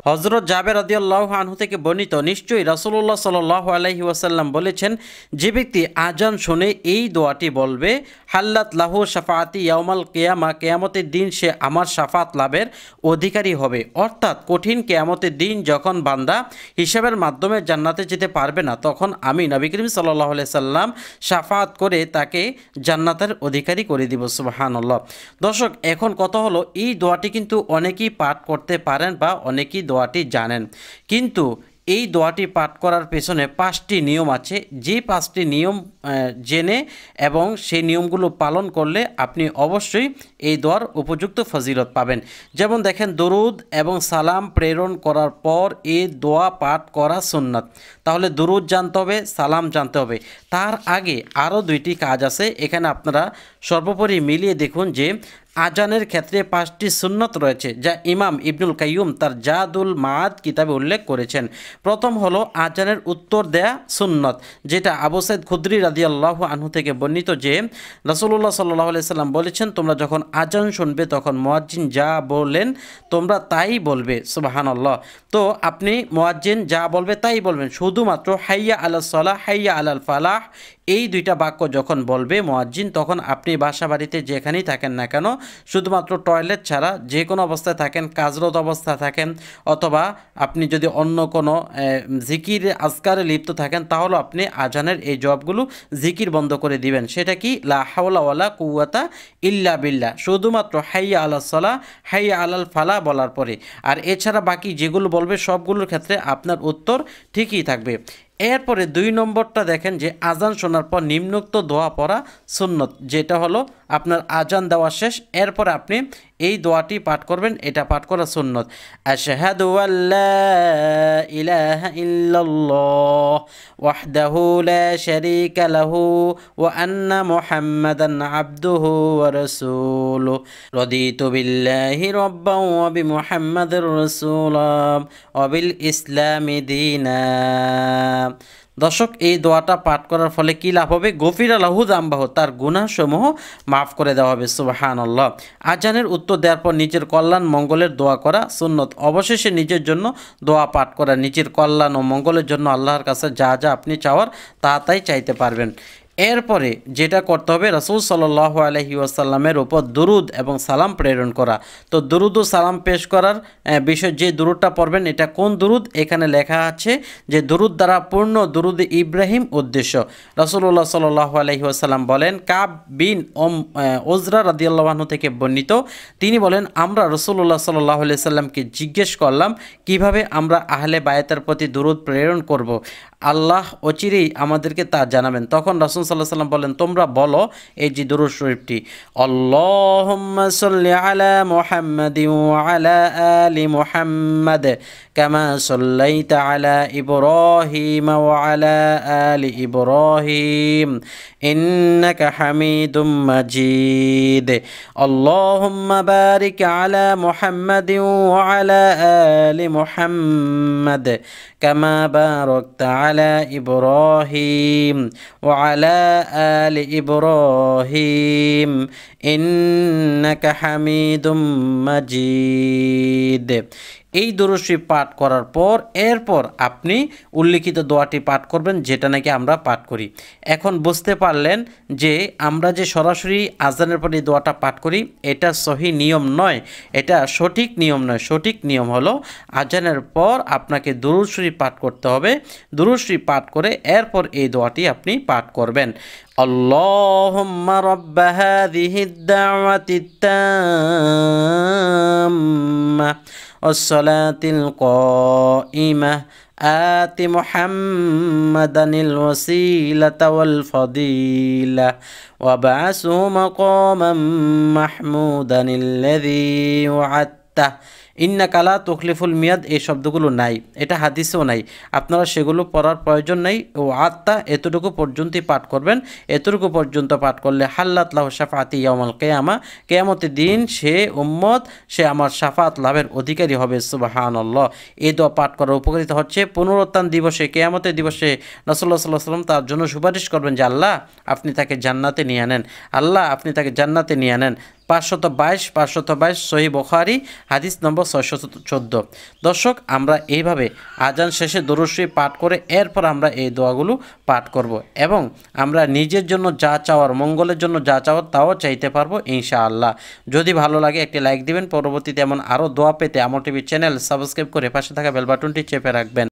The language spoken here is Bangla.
হযরত জাবের রাদিয়াল্লাহু আনহু থেকে বর্ণিত, নিশ্চয়ই রাসূলুল্লাহ সাল্লাল্লাহু আলাইহি ওয়াসাল্লাম বলেছেন, যে ব্যক্তি আজান শুনে এই দোয়াটি বলবে, হাল্লাত লাহু শাফাআতি ইয়াউমাল কিয়ামা, কিয়ামতের দিন সে আমার শাফাত লাভের অধিকারী হবে। অর্থাৎ কঠিন কিয়ামতের দিন যখন বান্দা হিসাবের মাধ্যমে জান্নাতে যেতে পারবে না, তখন আমি নবী করিম সাল্লাল্লাহু আলাইহি সাল্লাম শাফাত করে তাকে জান্নাতের অধিকারী করে দিব। সুবহানাল্লাহ। দর্শক, এখন কথা হলো, এই দোয়াটি কিন্তু অনেকেই পাঠ করতে পারেন বা অনেকেই দোয়াটি জানেন, কিন্তু এই দোয়াটি পাঠ করার পেছনে 5টি নিয়ম আছে। যে 5টি নিয়ম জেনে এবং সেই নিয়মগুলো পালন করলে আপনি অবশ্যই এই দোয়ার উপযুক্ত ফজিলত পাবেন। যেমন দেখেন, দরুদ এবং সালাম প্রেরণ করার পর এই দোয়া পাঠ করা সুন্নাত। তাহলে দরুদ জানতে হবে, সালাম জানতে হবে। তার আগে আরও 2টি কাজ আছে। এখানে আপনারা সর্বোপরি মিলিয়ে দেখুন যে আজানের ক্ষেত্রে 5টি সুন্নত রয়েছে, যা ইমাম ইবনুল কাইয়ুম তার জাদুল মাআদ কিতাবে উল্লেখ করেছেন। প্রথম হলো আজানের উত্তর দেয়া সুন্নত, যেটা আবু সাইদ খুদরি রাদিয়াল্লাহু আনহু থেকে বর্ণিত যে রাসূলুল্লাহ সাল্লাল্লাহু আলাইহি সাল্লাম বলেছেন, তোমরা যখন আজান শুনবে তখন মুয়াজ্জিন যা বলেন তোমরা তাই বলবে। সুবহানাল্লাহ। তো আপনি মুয়াজ্জিন যা বলবে তাই বলবেন, শুধুমাত্র হাইয়া আলাস সালাহ, হাইয়া আলাল ফালাহ, এই 2টা বাক্য যখন বলবে মুয়াজ্জিন, তখন আপনি বাসা বাড়িতে যেখানেই থাকেন না কেন, শুধুমাত্র টয়লেট ছাড়া যে কোনো অবস্থায় থাকেন, কাজরত অবস্থা থাকেন, অথবা আপনি যদি অন্য কোনো জিকির আজকারে লিপ্ত থাকেন, তাহলে আপনি আজানের এই জবাবগুলো জিকির বন্ধ করে দিবেন। সেটা কি? লা হাওলা ওয়ালা কুওয়াতা ইল্লা বিল্লাহ, শুধুমাত্র হাইয়া আলাস সালাহ, হাইয়া আলাল ফালাহ বলার পরে। আর এছাড়া বাকি যেগুলো বলবে সবগুলোর ক্ষেত্রে আপনার উত্তর ঠিকই থাকবে। এরপরে 2 নম্বরটা দেখেন যে আজান শোনার পর নিম্নোক্ত দোয়া পড়া সুন্নত, যেটা হলো আপনার আজান দেওয়া শেষ, এরপরে আপনি এই দোয়াটি পাঠ করবেন, এটা পাঠ করা সুন্নত। আশহাদু আল্লা ইলাহা ইল্লাল্লাহ ওয়াহদাহু লা শারীকা লাহু ওয়া আন্না মুহাম্মাদান আবদুহু ওয়া রাসূলুহু রাদিতু বিল্লাহি রাব্বান ওয়া বিমুহাম্মাদির রাসূলাম ওয়া বিল ইসলামি দীনা। দর্শক, এই দোয়াটা পাঠ করার ফলে কি লাভ হবে? গফিরা লাহু যামবাহু, তার গুনাহসমূহ মাফ করে দেওয়া হবে। সুবহানাল্লাহ। আজানের উত্তর দেওয়ার পর নিজের কল্যাণ মঙ্গলের দোয়া করা সুন্নত। অবশেষে নিজের জন্য দোয়া পাঠ করা, নিজের কল্যাণ ও মঙ্গলের জন্য আল্লাহর কাছে যা যা আপনি চাওয়ার তা তাই চাইতে পারবেন। এরপরে যেটা করতে হবে, রাসূল সাল্লাল্লাহু আলাইহি ওয়াসাল্লামের উপর দুরুদ এবং সালাম প্রেরণ করা। তো দুরুদ ও সালাম পেশ করার বিষয়, যে দুরুদটা পড়বেন এটা কোন দুরুদ, এখানে লেখা আছে যে দুরুদ দ্বারা পূর্ণ দুরুদ ইব্রাহিম উদ্দেশ্য। রাসূলুল্লাহ সাল্লাল্লাহু আলাইহি ওয়াসাল্লাম বলেন, কাব বিন ওজরা রাদিয়াল্লাহু আনহু থেকে বর্ণিত, তিনি বলেন, আমরা রাসূলুল্লাহ সাল্লাল্লাহু আলাইহি ওয়াসাল্লামকে জিজ্ঞেস করলাম, কিভাবে আমরা আহলে বায়াতের প্রতি দুরুদ প্রেরণ করব? আল্লাহ অচিরেই আমাদেরকে তা জানাবেন। তখন রাসূল সাল্লাল্লাহু আলাইহি ওয়াসাল্লাম বলেন, তোমরা বলো এই যে দুরূদ শরীফটি, আল্লাহুম্মা সাল্লি আলা মুহাম্মাদিন ওয়া আলা আলি মুহাম্মাদ কামা সাল্লাইতা আলা ইব্রাহিম ওয়া আলা আলি ইব্রাহিম ইন্নাকা হামিদুম মাজিদ। আল্লাহুম্মা বারিক আলা মুহাম্মাদিন ওয়া আলা আলি মুহাম্মাদ কামা বারাকতা আলা ইব্রাহিম ওয়া আলা আলি ইব্রাহিম ইন্নাকা হামিদুম মাজিদ। এই দুরূদ শরীফ পাঠ করার পর এরপর আপনি উল্লিখিত দোয়াটি পাঠ করবেন, যেটা নাকি আমরা পাঠ করি। এখন বুঝতে পারলেন যে আমরা যে সরাসরি আজানের পর এই দোয়াটা পাঠ করি, এটা সহি নিয়ম নয়, এটা সঠিক নিয়ম নয়। সঠিক নিয়ম হলো আজানের পর আপনাকে দুরূদ শরীফ পাঠ করতে হবে। দুরূদ শরীফ পাঠ করে এরপর এই দোয়াটি আপনি পাঠ করবেন। আল্লাহুম্মা রাব্ব হাযিহিদ দাওয়াতিত তাম্মা والصلاة القائمة آت محمدا الوسيلة والفضيلة وابعثه مقاما محمودا الذي وعدته ইন্নাকা লা তুখলিফুল মিয়াদ, এই শব্দগুলো নাই, এটা হাদিসেও নাই, আপনারা সেগুলো পড়ার প্রয়োজন নেই। ও আত্মা এতটুকু পর্যন্তই পাঠ করবেন। এতটুকু পর্যন্ত পাঠ করলে হাল্লাত লাহু শাফাআতি ইয়াউমাল কিয়ামা, কিয়ামতের দিন সে উম্মত, সে আমার শাফাত লাভের অধিকারী হবে। সুবহানাল্লাহ। এই দোয়া পাঠ করার উপকারিতা হচ্ছে, পুনরুত্থান দিবসে, কিয়ামতের দিবসে রাসূলুল্লাহ সাল্লাল্লাহু আলাইহি ওয়াসাল্লাম তার জন্য সুপারিশ করবেন যে আল্লাহ আপনি তাকে জান্নাতে নিয়ে আনেন, আল্লাহ আপনি তাকে জান্নাতে নিয়ে আনেন। 522 সহিহ বুখারী হাদিস নম্বর 614। দর্শক, আমরা এইভাবে আজান শেষে দরুদ শরীফ পাঠ করে এরপর আমরা এই দোয়াগুলো পাঠ করব এবং আমরা নিজের জন্য যা চাওয়ার, মঙ্গলের জন্য যা চাওয়ার তাও চাইতে পারবো ইনশাআল্লাহ। যদি ভালো লাগে একটি লাইক দিবেন। পরবর্তীতে এমন আরও দোয়া পেতে আমল টিভি চ্যানেল সাবস্ক্রাইব করে পাশে থাকা বেল বাটনটি চেপে রাখবেন।